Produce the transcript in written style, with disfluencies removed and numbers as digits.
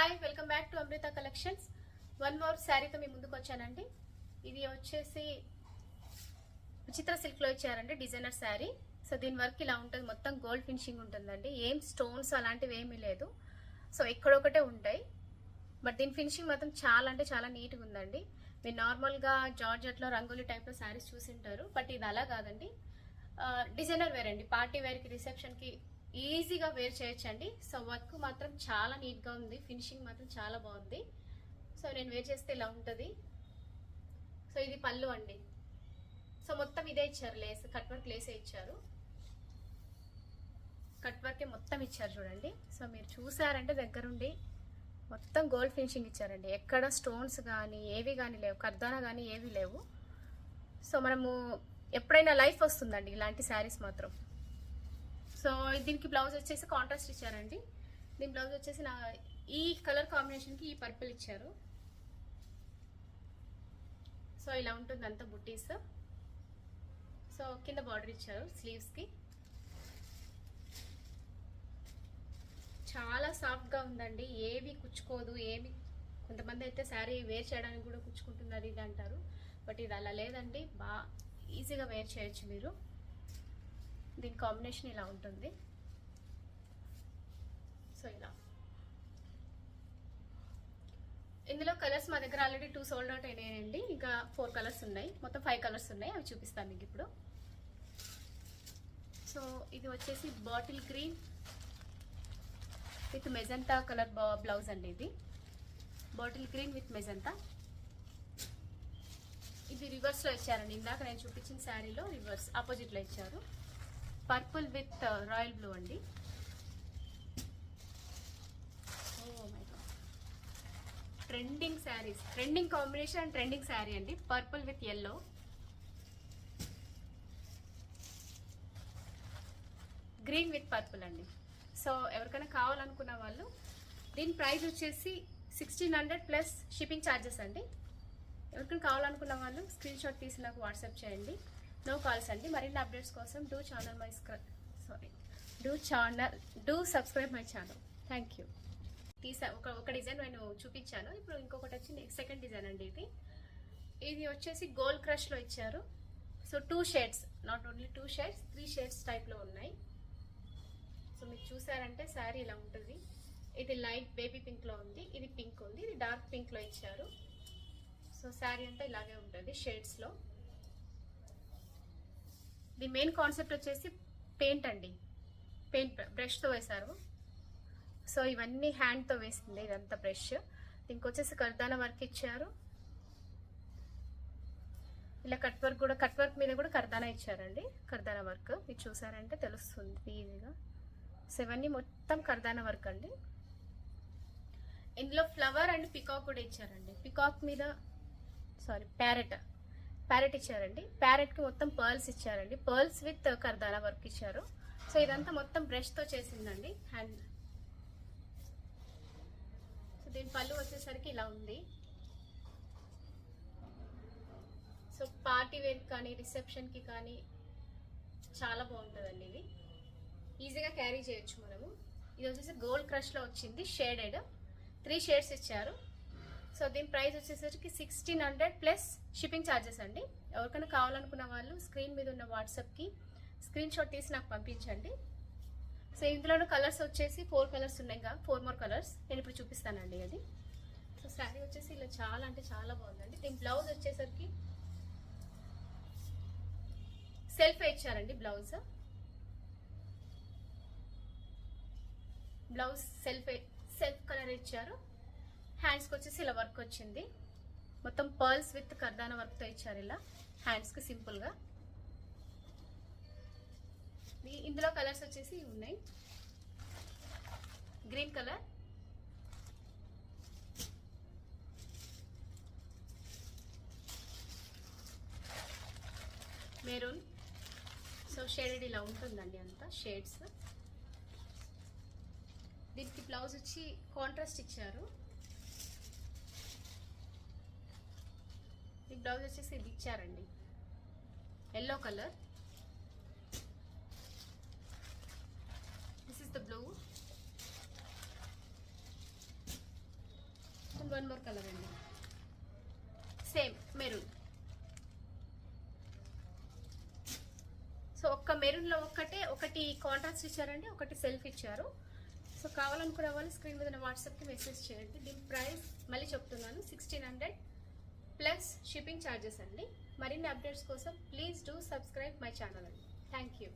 Hi welcome back to Amrutha collections. One more శారీతో మీ ముందుకు వచ్చానండి. ఇది వచ్చేసి విచిత్ర సిల్క్ లో ఇచ్చారండి, డిజైనర్ శారీ. సో దీని వర్క్ ఇలా ఉంటుంది, మొత్తం గోల్డ్ ఫినిషింగ్ ఉంటుందండి. ఏం స్టోన్స్ అలాంటివి ఏమీ లేదు, సో ఎక్కడొకటే ఉంటాయి. బట్ దీని ఫినిషింగ్ మాత్రం చాలా అంటే చాలా నీట్గా ఉందండి. మీరు నార్మల్గా జార్జెట్లో రంగోలీ టైప్లో శారీస్ చూసింటారు, బట్ ఇది అలా కాదండి. డిజైనర్ వేర్ అండి, పార్టీ వేర్కి, రిసెప్షన్కి ఈజీగా వేర్ చేయొచ్చండి. సో వర్క్ మాత్రం చాలా నీట్గా ఉంది, ఫినిషింగ్ మాత్రం చాలా బాగుంది. సో నేను వేర్ చేస్తే ఇలా ఉంటుంది. సో ఇది పళ్ళు అండి. సో మొత్తం ఇదే ఇచ్చారు, లేస్ కట్ వర్క్ లేసే ఇచ్చారు, కట్ వర్కే మొత్తం ఇచ్చారు చూడండి. సో మీరు చూసారంటే దగ్గరుండి మొత్తం గోల్డ్ ఫినిషింగ్ ఇచ్చారండి. ఎక్కడ స్టోన్స్ కానీ ఏవి కానీ లేవు, కర్దానా కానీ ఏవి లేవు. సో మనము ఎప్పుడైనా లైఫ్ వస్తుందండి ఇలాంటి శారీస్ మాత్రం. సో దీనికి బ్లౌజ్ వచ్చేసి కాంట్రాస్ట్ ఇచ్చారండి. దీని బ్లౌజ్ వచ్చేసి ఈ కలర్ కాంబినేషన్కి ఈ పర్పుల్ ఇచ్చారు. సో ఇలా ఉంటుంది అంతా బుట్టీస్. సో కింద బార్డర్ ఇచ్చారు స్లీవ్స్కి. చాలా సాఫ్ట్గా ఉందండి, ఏవి కుచ్చుకోదు, ఏవి కొంతమంది అయితే శారీ వేర్ చేయడానికి కూడా కుచ్చుకుంటున్నారు ఇది అంటారు, బట్ ఇది అలా లేదండి. బాగా ఈజీగా వేర్ చేయొచ్చు మీరు. దీని కాంబినేషన్ ఇలా ఉంటుంది. సో ఇలా ఇందులో కలర్స్ మా దగ్గర ఆల్రెడీ 2 సోల్డ్ అవుట్ అయినాయండి. ఇంకా 4 కలర్స్ ఉన్నాయి, మొత్తం 5 కలర్స్ ఉన్నాయి, అవి చూపిస్తాను మీకు ఇప్పుడు. సో ఇది వచ్చేసి bottle green with magenta colour blouse అండి. ఇది బాటిల్ గ్రీన్ విత్ మెజంతా. ఇది రివర్స్లో ఇచ్చారండి, ఇందాక నేను చూపించిన శారీలో రివర్స్ ఆపోజిట్లో ఇచ్చారు. పర్పుల్ విత్ రాయల్ బ్లూ అండి. Oh my god, trending saris, trending combination and trending sari అండి. Purple with yellow. Green with purple అండి. సో ఎవరికైనా కావాలనుకున్న వాళ్ళు, దీని ప్రైస్ వచ్చేసి 1600 ప్లస్ షిప్పింగ్ ఛార్జెస్ అండి. ఎవరికైనా కావాలనుకున్న వాళ్ళు స్క్రీన్ షాట్ తీసి నాకు వాట్సాప్ చేయండి. నో కాల్స్ అండి. మరిన్ని అప్డేట్స్ కోసం do subscribe my channel. Thank you. ఒక డిజైన్ నేను చూపించాను, ఇప్పుడు ఇంకొకటి వచ్చి సెకండ్ డిజైన్ అండి. ఇది వచ్చేసి గోల్డ్ క్రష్లో ఇచ్చారు. So 2 shades, not only 2 shades, 3 shades టైప్లో ఉన్నాయి. సో మీరు చూసారంటే శారీ ఇలా ఉంటుంది. ఇది లైట్ బేబీ పింక్లో ఉంది, ఇది పింక్ ఉంది, ఇది డార్క్ పింక్లో ఇచ్చారు. సో శారీ అంతా ఇలాగే ఉంటుంది షేడ్స్లో. ది మెయిన్ కాన్సెప్ట్ వచ్చేసి పెయింట్ అండి, పెయింట్ బ్రష్తో వేశారు. సో ఇవన్నీ హ్యాండ్తో వేసింది ఇదంతా బ్రష్. దీనికి వచ్చేసి కర్దానా వర్క్ ఇచ్చారు. ఇలా కట్ వర్క్ కూడా, కట్ వర్క్ మీద కూడా కర్దానా ఇచ్చారండి, కర్దానా వర్క్. ఇది చూసారంటే తెలుస్తుంది ఈజీగా. సో ఇవన్నీ మొత్తం కర్దానా వర్క్ అండి. ఇందులో ఫ్లవర్ అండ్ పికాక్ కూడా ఇచ్చారండి. పికాక్ మీద ప్యారెట్ ఇచ్చారండి. ప్యారెట్కి మొత్తం పర్ల్స్ ఇచ్చారండి, పర్ల్స్ విత్ కర్దానా వర్క్ ఇచ్చారు. సో ఇదంతా మొత్తం బ్రష్తో చేసిందండి హ్యాండ్. సో దీని పళ్ళు వచ్చేసరికి ఇలా ఉంది. సో పార్టీ వేర్ కానీ రిసెప్షన్కి కానీ చాలా బాగుంటుందండి. ఇది ఈజీగా క్యారీ చేయొచ్చు మనము. ఇది వచ్చేసి గోల్డ్ క్రష్లో వచ్చింది, షేడెడ్ 3 షేడ్స్ ఇచ్చారు. సో దీని ప్రైస్ వచ్చేసరికి 1600 ప్లస్ షిప్పింగ్ ఛార్జెస్ అండి. ఎవరికైనా కావాలనుకున్న వాళ్ళు స్క్రీన్ మీద ఉన్న వాట్సాప్కి స్క్రీన్ షాట్ తీసి నాకు పంపించండి. సో ఇందులోనూ కలర్స్ వచ్చేసి 4 కలర్స్ ఉన్నాయి, ఇంకా 4 మోర్ కలర్స్ నేను ఇప్పుడు చూపిస్తానండి. అది సో శారీ వచ్చేసి ఇలా చాలా అంటే చాలా బాగుందండి. దీని బ్లౌజ్ వచ్చేసరికి సెల్ఫ్ ఇచ్చారండి. బ్లౌజ్ సెల్ఫ్ కలర్ ఇచ్చారు. హ్యాండ్స్కి వచ్చేసి ఇలా వర్క్ వచ్చింది, మొత్తం పర్ల్స్ విత్ కర్దానా వర్క్తో ఇచ్చారు ఇలా హ్యాండ్స్కి సింపుల్గా. ఇందులో కలర్స్ వచ్చేసి ఉన్నాయి, green colour, maroon. So shaded ఇలా ఉంటుందండి అంతా షేడ్స్. దీనికి బ్లౌజ్ వచ్చి కాంట్రాస్ట్ ఇచ్చారు. ఈ బ్లౌజ్ వచ్చేసి ఇది ఇచ్చారండి, yellow colour. This is the blue. One more colour అండి, సేమ్ మెరూన్. సో ఒక్క మెరూన్ లో ఒకటి కాంట్రాస్ట్ ఇచ్చారండి, ఒకటి సెల్ఫ్ ఇచ్చారు. సో కావాలనుకునే వాళ్ళు స్క్రీన్ మీద వాట్సాప్కి మెసేజ్ చేయండి. దీని ప్రైస్ మళ్ళీ చెప్తున్నాను 1600 ప్లస్ షిప్పింగ్ ఛార్జెస్ అండి. మరిన్ని అప్డేట్స్ కోసం please do subscribe my channel అండి. Thank you.